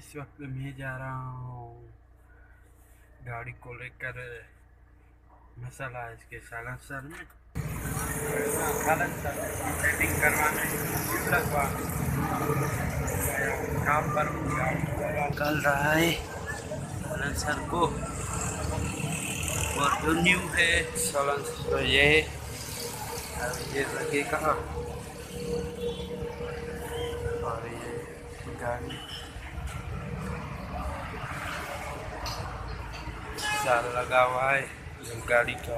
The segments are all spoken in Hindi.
इस वक्त मैं जा रहा हूँ गाड़ी को लेकर मसाला इसके सालासर में सेटिंग करवाने काम पर निकल रहा है सालासर को। और जो न्यू है सालासर तो ये है, अब ये लगेगा और ये गाड़ी साल लगा हुआ है गाड़ी का।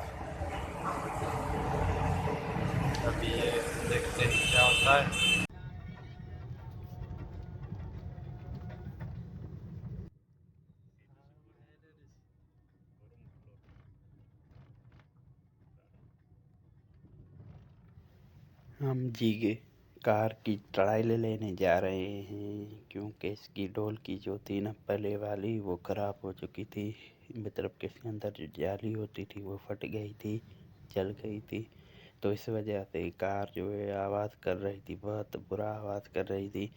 अभी ये देखते हैं क्या होता है। हम जीगे कार की ट्रायल लेने जा रहे हैं क्योंकि इसकी डोल की जो थी ना पहले वाली वो ख़राब हो चुकी थी। मतलब कि इसके अंदर जो जाली होती थी वो फट गई थी, जल गई थी। तो इस वजह से कार जो है आवाज़ कर रही थी, बहुत बुरा आवाज़ कर रही थी।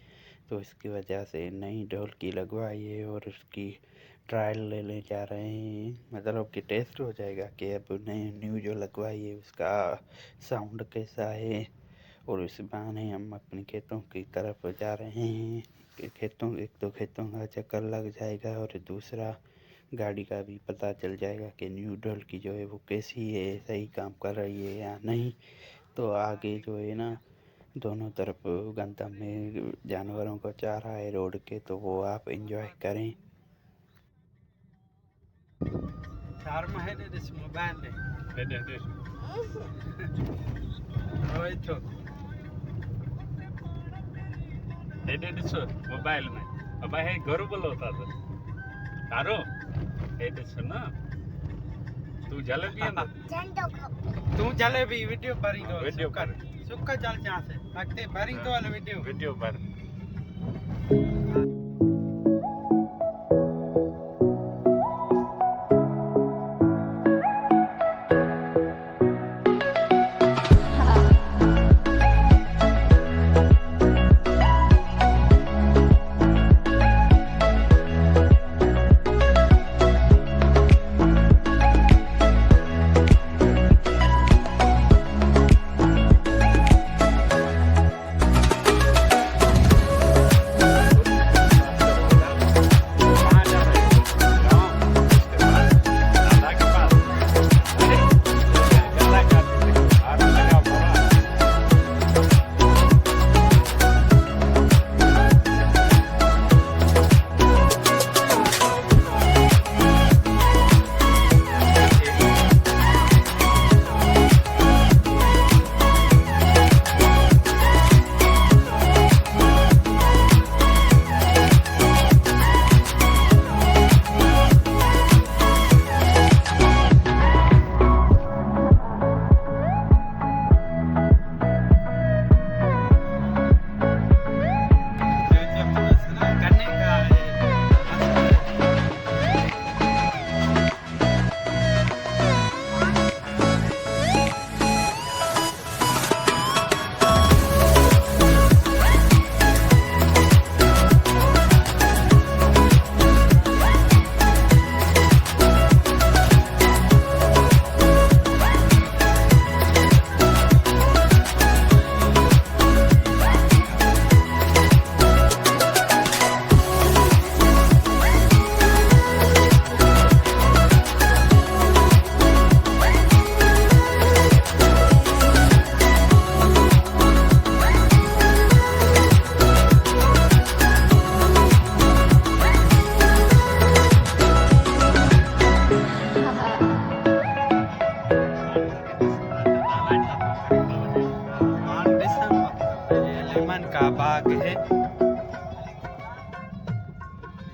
तो इसकी वजह से नई डोल की लगवाई है और उसकी ट्रायल लेने जा रहे हैं। मतलब कि टेस्ट हो जाएगा कि अब नई न्यू जो लगवाई है उसका साउंड कैसा है। और इस बहाने हम अपने खेतों की तरफ जा रहे हैं कि खेतों एक तो खेतों का चक्कर लग जाएगा और दूसरा गाड़ी का भी पता चल जाएगा कि न्यू डोल की जो है वो कैसी है, सही काम कर रही है या नहीं। तो आगे जो है ना दोनों तरफ गंदा में जानवरों को चारा है रोड के, तो वो आप एंजॉय करें। चार महीने दिस मोबाइल दे ओए तो मोबाइल में अब है घर बोलो होता था तारो ना तू जलेबी वीडियो भरी दो वीडियो कर सुक्का चल यहाँ से लगते भरी दो वाले वीडियो पर लेमन का बाग है,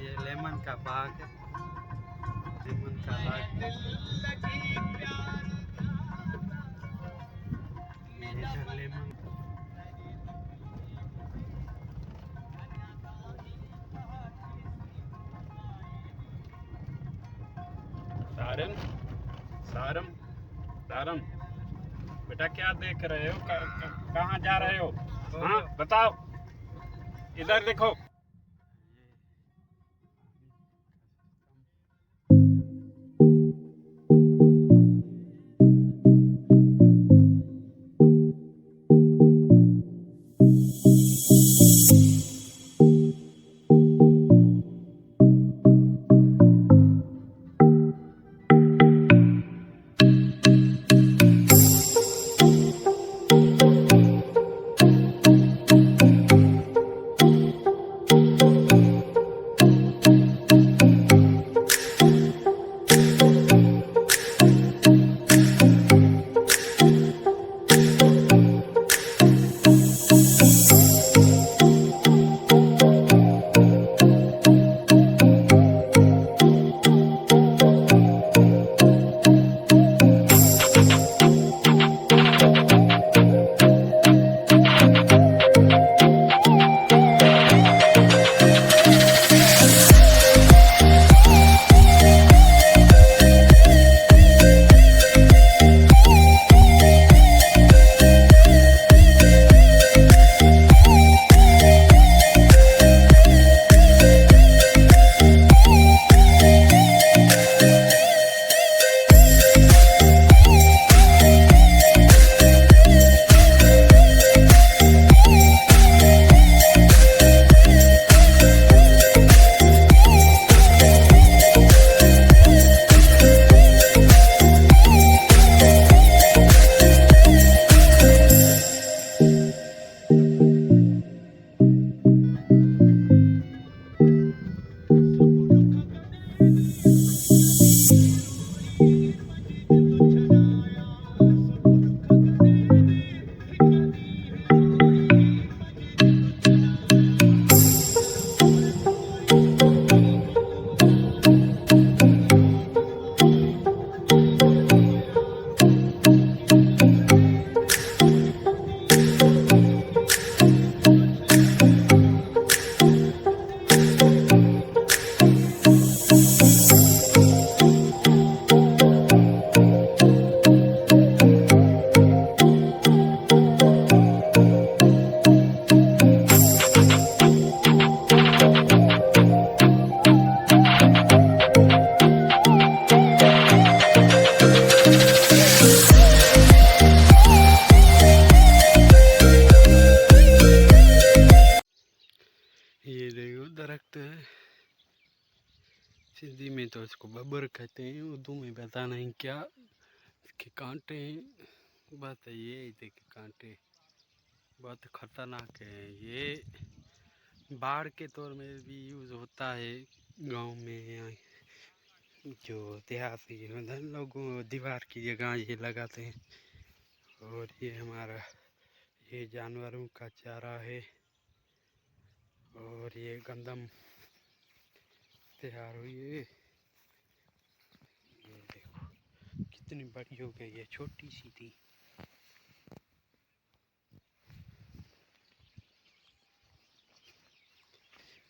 ये लेमन का बाग है, लेमन का बाग लेमन सारम सारम सारम बेटा क्या देख रहे हो, कहाँ जा रहे हो? हाँ बताओ, इधर देखो। सिंधी में तो इसको बब्बर कहते हैं, उर्दू में पता नहीं क्या। इसके कांटे हैं, बात ये देखिए कांटे बहुत खतरनाक है। ये बाढ़ के तौर में भी यूज़ होता है गांव में। जो देहाती मतलब लोगों दीवार की जगह ये लगाते हैं। और ये हमारा ये जानवरों का चारा है। और ये गंदम तैयार हुई है। ये देखो कितनी बड़ी हो गई है, छोटी सी थी।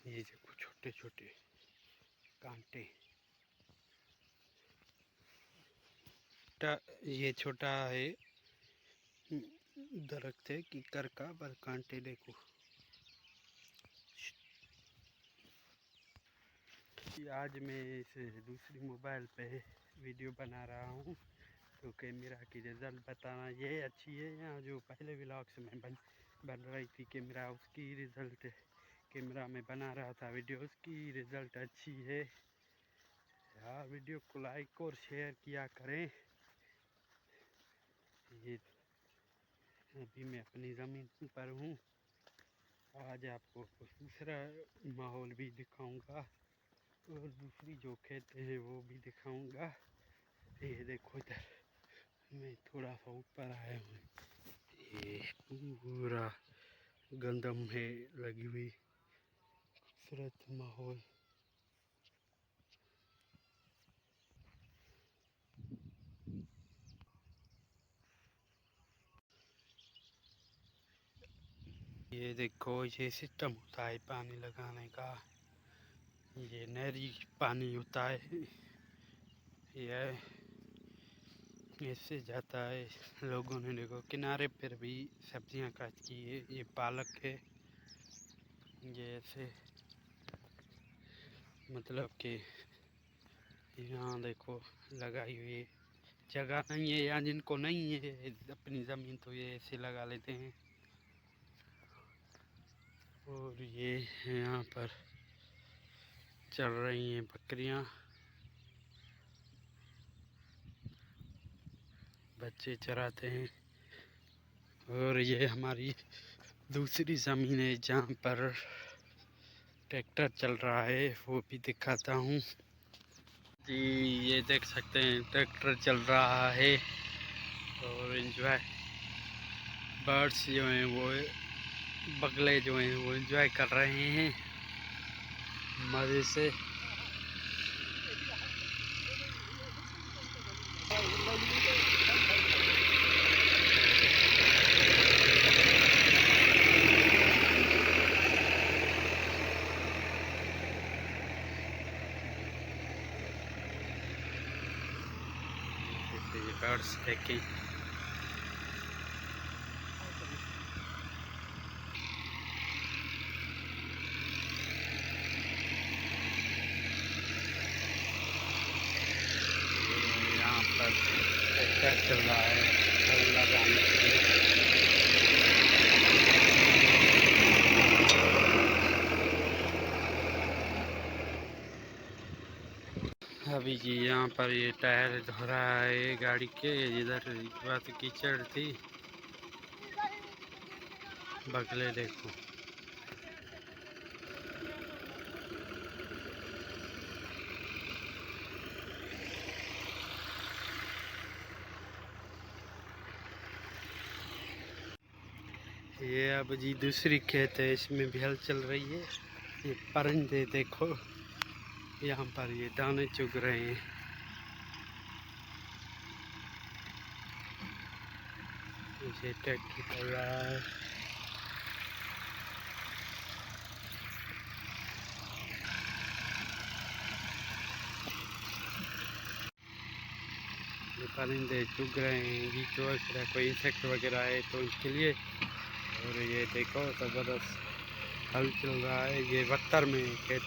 ये देखो छोटे छोटे कांटे। ये छोटा है दरख्त है कीकर का, पर कांटे देखो। आज मैं इस दूसरी मोबाइल पे वीडियो बना रहा हूँ, तो कैमरा की रिज़ल्ट बताना ये अच्छी है या जो पहले व्लॉग्स में बन रही थी कैमरा, उसकी रिज़ल्ट कैमरा में बना रहा था वीडियो, उसकी रिज़ल्ट अच्छी है। यार वीडियो को लाइक और शेयर किया करें। ये अभी मैं अपनी ज़मीन पर हूँ। आज आपको दूसरा माहौल भी दिखाऊंगा और दूसरी जो खेत है वो भी दिखाऊंगा। ये देखो इधर मैं थोड़ा सा ऊपर आया हूँ। ये पूरा गंदम है लगी हुई, खूबसूरत माहौल। ये देखो ये सिस्टम होता है पानी लगाने का, ये नहरी पानी होता है। ये इससे जाता है। लोगों ने देखो किनारे पर भी सब्जियां काट की है। ये पालक है। ये ऐसे मतलब कि यहाँ देखो लगाई हुई जगह नहीं है, यहाँ जिनको नहीं है अपनी ज़मीन तो ये ऐसे लगा लेते हैं। और ये यहाँ पर चल रही हैं बकरियाँ, बच्चे चराते हैं। और ये हमारी दूसरी ज़मीन है जहाँ पर ट्रैक्टर चल रहा है, वो भी दिखाता हूँ जी। ये देख सकते हैं ट्रैक्टर चल रहा है और एंजॉय बर्ड्स जो हैं वो बगले जो हैं वो एंजॉय कर रहे हैं मज़े से। बर्ड्स देखें। यहाँ पर ट्रैक्टर चल रहा है फल लगाने के लिए। अभी जी यहाँ पर ये टायर धो रहा है गाड़ी के। इधर बात कीचड़ थी, बगले देखो। ये अब जी दूसरी खेत है, इसमें भी हल चल रही है। ये परिंदे देखो यहाँ पर ये दाने चुग रहे हैं। ये ट्रैक्टर चल रहा है। ये परिंदे चुग रहे हैं, बीच वगैरह कोई इंसेक्ट वगैरह है तो इसके लिए। और ये देखो ज़बरदस्त हल चल रहा है। ये बख्तर में खेत